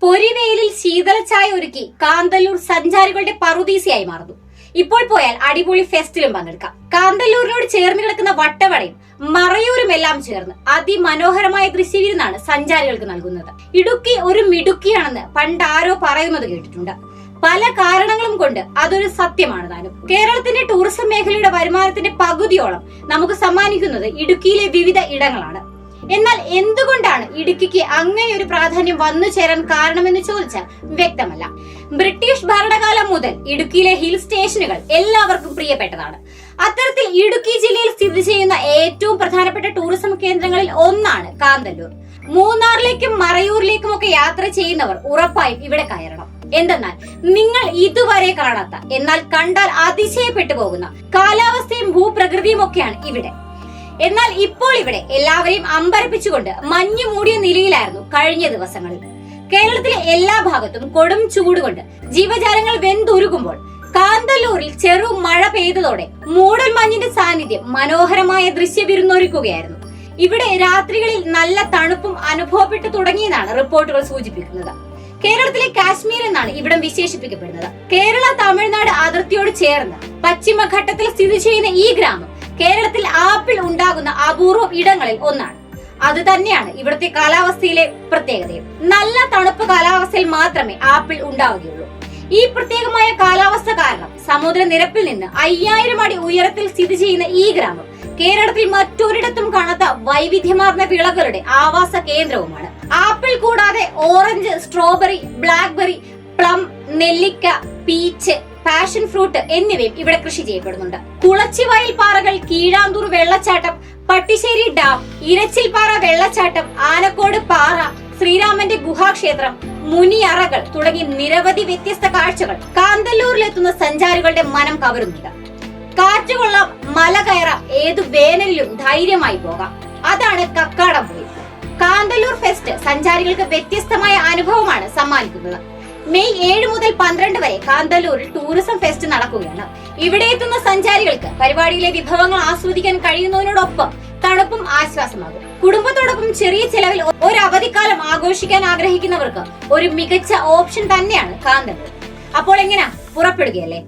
പൊരിവെയിലിൽ ശീതളച്ചായ ഒരുക്കി കാന്തല്ലൂർ സഞ്ചാരികളുടെ പറുദീസയായി മാറുന്നു. ഇപ്പോൾ പോയാൽ അടിപൊളി ഫെസ്റ്റിലും പങ്കെടുക്കാം. കാന്തല്ലൂരിനോട് ചേർന്ന് കിടക്കുന്ന വട്ടവടയും മറയൂരും എല്ലാം ചേർന്ന് അതിമനോഹരമായ ദൃശ്യവിരുന്നാണ് സഞ്ചാരികൾക്ക് നൽകുന്നത്. ഇടുക്കി ഒരു മിടുക്കിയാണെന്ന് പണ്ടാരോ പറയുന്നത് കേട്ടിട്ടുണ്ട്. പല കാരണങ്ങളും കൊണ്ട് അതൊരു സത്യമാണ് താനും. കേരളത്തിന്റെ ടൂറിസം മേഖലയുടെ വരുമാനത്തിന്റെ പകുതിയോളം നമുക്ക് സമ്മാനിക്കുന്നത് ഇടുക്കിയിലെ വിവിധ ഇടങ്ങളാണ്. എന്നാൽ എന്തുകൊണ്ടാണ് ഇടുക്കിക്ക് അങ്ങനെ ഒരു പ്രാധാന്യം വന്നു ചേരാൻ കാരണമെന്ന് ചോദിച്ചാൽ വ്യക്തമല്ല. ബ്രിട്ടീഷ് ഭരണകാലം മുതൽ ഇടുക്കിയിലെ ഹിൽ സ്റ്റേഷനുകൾ എല്ലാവർക്കും പ്രിയപ്പെട്ടതാണ്. അത്തരത്തിൽ ഇടുക്കി ജില്ലയിൽ സ്ഥിതി ചെയ്യുന്ന ഏറ്റവും പ്രധാനപ്പെട്ട ടൂറിസം കേന്ദ്രങ്ങളിൽ ഒന്നാണ് കാന്തല്ലൂർ. മൂന്നാറിലേക്കും മറയൂരിലേക്കും ഒക്കെ യാത്ര ചെയ്യുന്നവർ ഉറപ്പായും ഇവിടെ കയറണം. എന്തെന്നാൽ നിങ്ങൾ ഇതുവരെ കാണാത്ത, എന്നാൽ കണ്ടാൽ അതിശയപ്പെട്ടു പോകുന്ന കാലാവസ്ഥയും ഭൂപ്രകൃതിയും ഒക്കെയാണ് ഇവിടെ. എന്നാൽ ഇപ്പോൾ ഇവിടെ എല്ലാവരെയും അമ്പരപ്പിച്ചുകൊണ്ട് മഞ്ഞു മൂടിയ നിലയിലായിരുന്നു കഴിഞ്ഞ ദിവസങ്ങളിൽ. കേരളത്തിലെ എല്ലാ ഭാഗത്തും കൊടും ചൂടുകൊണ്ട് ജീവജാലങ്ങൾ വെന്തുരുകുമ്പോൾ കാന്തല്ലൂരിൽ ചെറു മഴ പെയ്തതോടെ മൂടൽ മഞ്ഞിന്റെ സാന്നിധ്യം മനോഹരമായ ദൃശ്യവിരുന്നൊരുക്കുകയായിരുന്നു. ഇവിടെ രാത്രികളിൽ നല്ല തണുപ്പും അനുഭവപ്പെട്ടു തുടങ്ങിയെന്നാണ് റിപ്പോർട്ടുകൾ സൂചിപ്പിക്കുന്നത്. കേരളത്തിലെ കാശ്മീർ എന്നാണ് ഇവിടം വിശേഷിപ്പിക്കപ്പെടുന്നത്. കേരള തമിഴ്നാട് അതിർത്തിയോട് ചേർന്ന് പശ്ചിമഘട്ടത്തിൽ സ്ഥിതി ചെയ്യുന്ന ഈ ഗ്രാമം കേരളത്തിൽ ആപ്പിൾ ഉണ്ടാകുന്ന അപൂർവം ഇടങ്ങളിൽ ഒന്നാണ്. അത് തന്നെയാണ് ഇവിടുത്തെ കാലാവസ്ഥയിലെ പ്രത്യേകതയും. നല്ല തണുപ്പ് കാലാവസ്ഥയിൽ മാത്രമേ ആപ്പിൾ ഉണ്ടാവുകയുള്ളൂ. ഈ പ്രത്യേകമായ കാലാവസ്ഥ കാരണം സമുദ്രനിരപ്പിൽ നിന്ന് 5000 അടി ഉയരത്തിൽ സ്ഥിതി ചെയ്യുന്ന ഈ ഗ്രാമം കേരളത്തിൽ മറ്റൊരിടത്തും കാണാത്ത വൈവിധ്യമാർന്ന വിളകളുടെ ആവാസ കേന്ദ്രവുമാണ്. ആപ്പിൾ കൂടാതെ ഓറഞ്ച്, സ്ട്രോബെറി, ബ്ലാക്ക്ബെറി, പ്ലം, നെല്ലിക്ക, പീച്ച്, പാഷൻ ഫ്രൂട്ട് എന്നിവയും ഇവിടെ കൃഷി ചെയ്യപ്പെടുന്നുണ്ട്. കുളച്ചിവയൽ പാറകൾ, കീഴാന്തൂർ വെള്ളച്ചാട്ടം, പട്ടിശ്ശേരി ഡാം, ഇരച്ചിൽപ്പാറ വെള്ളച്ചാട്ടം, ആനക്കോട് പാറ, ശ്രീരാമന്റെ ഗുഹാക്ഷേത്രം, മുനിയറകൾ തുടങ്ങി നിരവധി വ്യത്യസ്ത കാഴ്ചകൾ കാന്തല്ലൂരിലെത്തുന്ന സഞ്ചാരികളുടെ മനം കവരുന്നുണ്ട്. കാറ്റുകൊള്ളാം, മല കയറാം, ഏതു വേനലിലും ധൈര്യമായി പോകാം. അതാണ് കക്കാടംപൊയിൽ. കാന്തല്ലൂർ ഫെസ്റ്റ് സഞ്ചാരികൾക്ക് വ്യത്യസ്തമായ അനുഭവമാണ് സമ്മാനിക്കുന്നത്. മെയ് 7 മുതൽ 12 വരെ കാന്തല്ലൂരിൽ ടൂറിസം ഫെസ്റ്റ് നടക്കുകയാണ്. ഇവിടെ എത്തുന്ന സഞ്ചാരികൾക്ക് പരിപാടിയിലെ വിഭവങ്ങൾ ആസ്വദിക്കാൻ കഴിയുന്നതിനോടൊപ്പം തണുപ്പും ആശ്വാസമാകും. കുടുംബത്തോടൊപ്പം ചെറിയ ചെലവിൽ ഒരു അവധിക്കാലം ആഘോഷിക്കാൻ ആഗ്രഹിക്കുന്നവർക്ക് ഒരു മികച്ച ഓപ്ഷൻ തന്നെയാണ് കാന്തല്ലൂർ. അപ്പോൾ എങ്ങനെയാ, പുറപ്പെടുകയല്ലേ?